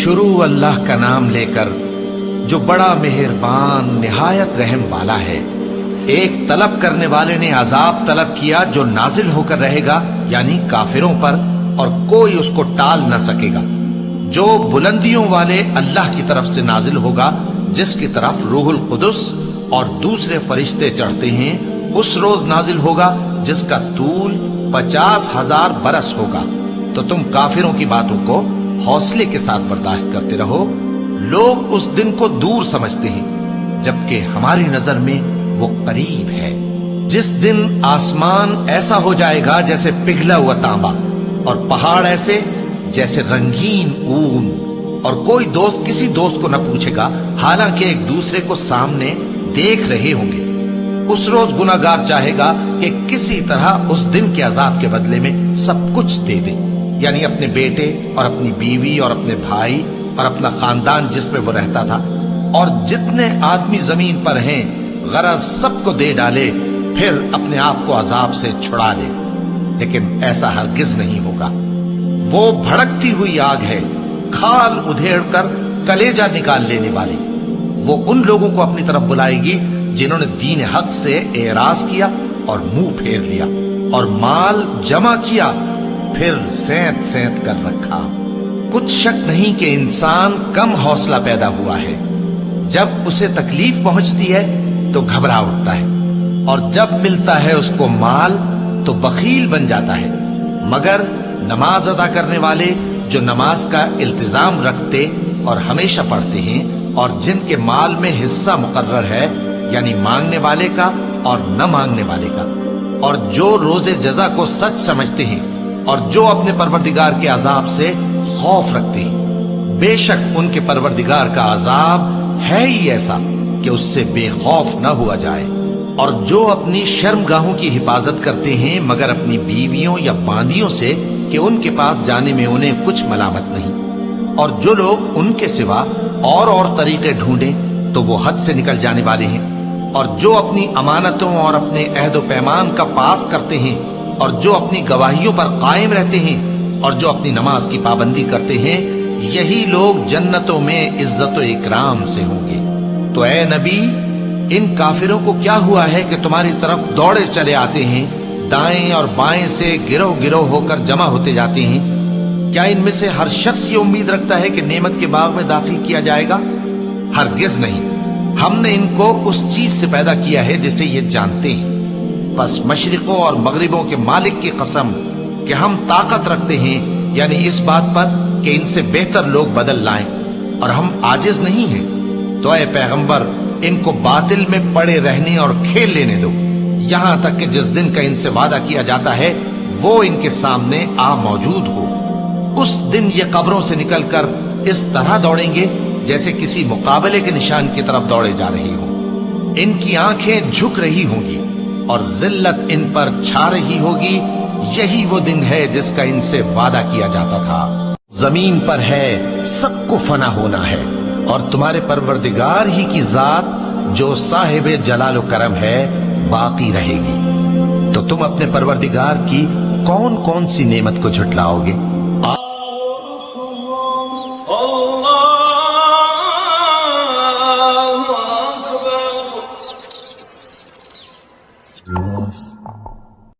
شروع اللہ کا نام لے کر جو بڑا مہربان نہایت رحم والا ہے۔ ایک طلب کرنے والے نے عذاب طلب کیا جو نازل ہو کر رہے گا، یعنی کافروں پر، اور کوئی اس کو ٹال نہ سکے گا۔ جو بلندیوں والے اللہ کی طرف سے نازل ہوگا، جس کی طرف روح القدس اور دوسرے فرشتے چڑھتے ہیں، اس روز نازل ہوگا جس کا طول 50,000 برس ہوگا۔ تو تم کافروں کی باتوں کو حوصلے کے ساتھ برداشت کرتے رہو۔ لوگ اس دن کو دور سمجھتے ہیں، جبکہ ہماری نظر میں وہ قریب ہے۔ جس دن آسمان ایسا ہو جائے گا جیسے پگھلا ہوا تانبا، اور پہاڑ ایسے جیسے رنگین اون، اور کوئی دوست کسی دوست کو نہ پوچھے گا، حالانکہ ایک دوسرے کو سامنے دیکھ رہے ہوں گے۔ اس روز گناہگار چاہے گا کہ کسی طرح اس دن کے عذاب کے بدلے میں سب کچھ دے دے، یعنی اپنے بیٹے اور اپنی بیوی اور اپنے بھائی اور اپنا خاندان جس میں وہ رہتا تھا، اور جتنے آدمی زمین پر ہیں، غرض سب کو دے ڈالے، پھر اپنے آپ کو عذاب سے چھڑا لے۔ لیکن ایسا ہرگز نہیں ہوگا۔ وہ بھڑکتی ہوئی آگ ہے، کھال ادھیڑ کر کلیجہ نکال لینے والی۔ وہ ان لوگوں کو اپنی طرف بلائے گی جنہوں نے دین حق سے اعراض کیا اور منہ پھیر لیا، اور مال جمع کیا پھر سینت سینت کر رکھا۔ کچھ شک نہیں کہ انسان کم حوصلہ پیدا ہوا ہے۔ جب اسے تکلیف پہنچتی ہے تو گھبرا اٹھتا ہے، اور جب ملتا ہے اس کو مال تو بخیل بن جاتا ہے۔ مگر نماز ادا کرنے والے جو نماز کا التزام رکھتے اور ہمیشہ پڑھتے ہیں، اور جن کے مال میں حصہ مقرر ہے، یعنی مانگنے والے کا اور نہ مانگنے والے کا، اور جو روز جزا کو سچ سمجھتے ہیں، اور جو اپنے پروردگار کے عذاب سے خوف رکھتے ہیں، بے شک ان کے پروردگار کا عذاب ہے ہی ایسا کہ اس سے بے خوف نہ ہوا جائے۔ اور جو اپنی شرمگاہوں کی حفاظت کرتے ہیں مگر اپنی بیویوں یا باندیوں سے کہ ان کے پاس جانے میں انہیں کچھ ملامت نہیں، اور جو لوگ ان کے سوا اور طریقے ڈھونڈیں تو وہ حد سے نکل جانے والے ہیں، اور جو اپنی امانتوں اور اپنے عہد و پیمان کا پاس کرتے ہیں، اور جو اپنی گواہیوں پر قائم رہتے ہیں، اور جو اپنی نماز کی پابندی کرتے ہیں، یہی لوگ جنتوں میں عزت و اکرام سے ہوں گے۔ تو اے نبی، ان کافروں کو کیا ہوا ہے کہ تمہاری طرف دوڑے چلے آتے ہیں، دائیں اور بائیں سے گروہ گروہ ہو کر جمع ہوتے جاتے ہیں؟ کیا ان میں سے ہر شخص یہ امید رکھتا ہے کہ نعمت کے باغ میں داخل کیا جائے گا؟ ہرگز نہیں۔ ہم نے ان کو اس چیز سے پیدا کیا ہے جسے یہ جانتے ہیں۔ پس مشرقوں اور مغربوں کے مالک کی قسم کہ ہم طاقت رکھتے ہیں، یعنی اس بات پر کہ ان سے بہتر لوگ بدل لائیں، اور ہم عاجز نہیں ہیں۔ تو اے پیغمبر، ان کو باطل میں پڑے رہنے اور کھیل لینے دو، یہاں تک کہ جس دن کا ان سے وعدہ کیا جاتا ہے وہ ان کے سامنے آ موجود ہو۔ اس دن یہ قبروں سے نکل کر اس طرح دوڑیں گے جیسے کسی مقابلے کے نشان کی طرف دوڑے جا رہے ہوں۔ ان کی آنکھیں جھک رہی ہوں گی اور ذلت ان پر چھا رہی ہوگی۔ یہی وہ دن ہے جس کا ان سے وعدہ کیا جاتا تھا۔ زمین پر ہے، سب کو فنا ہونا ہے، اور تمہارے پروردگار ہی کی ذات جو صاحب جلال و کرم ہے باقی رہے گی۔ تو تم اپنے پروردگار کی کون کون سی نعمت کو جھٹلاؤ گے؟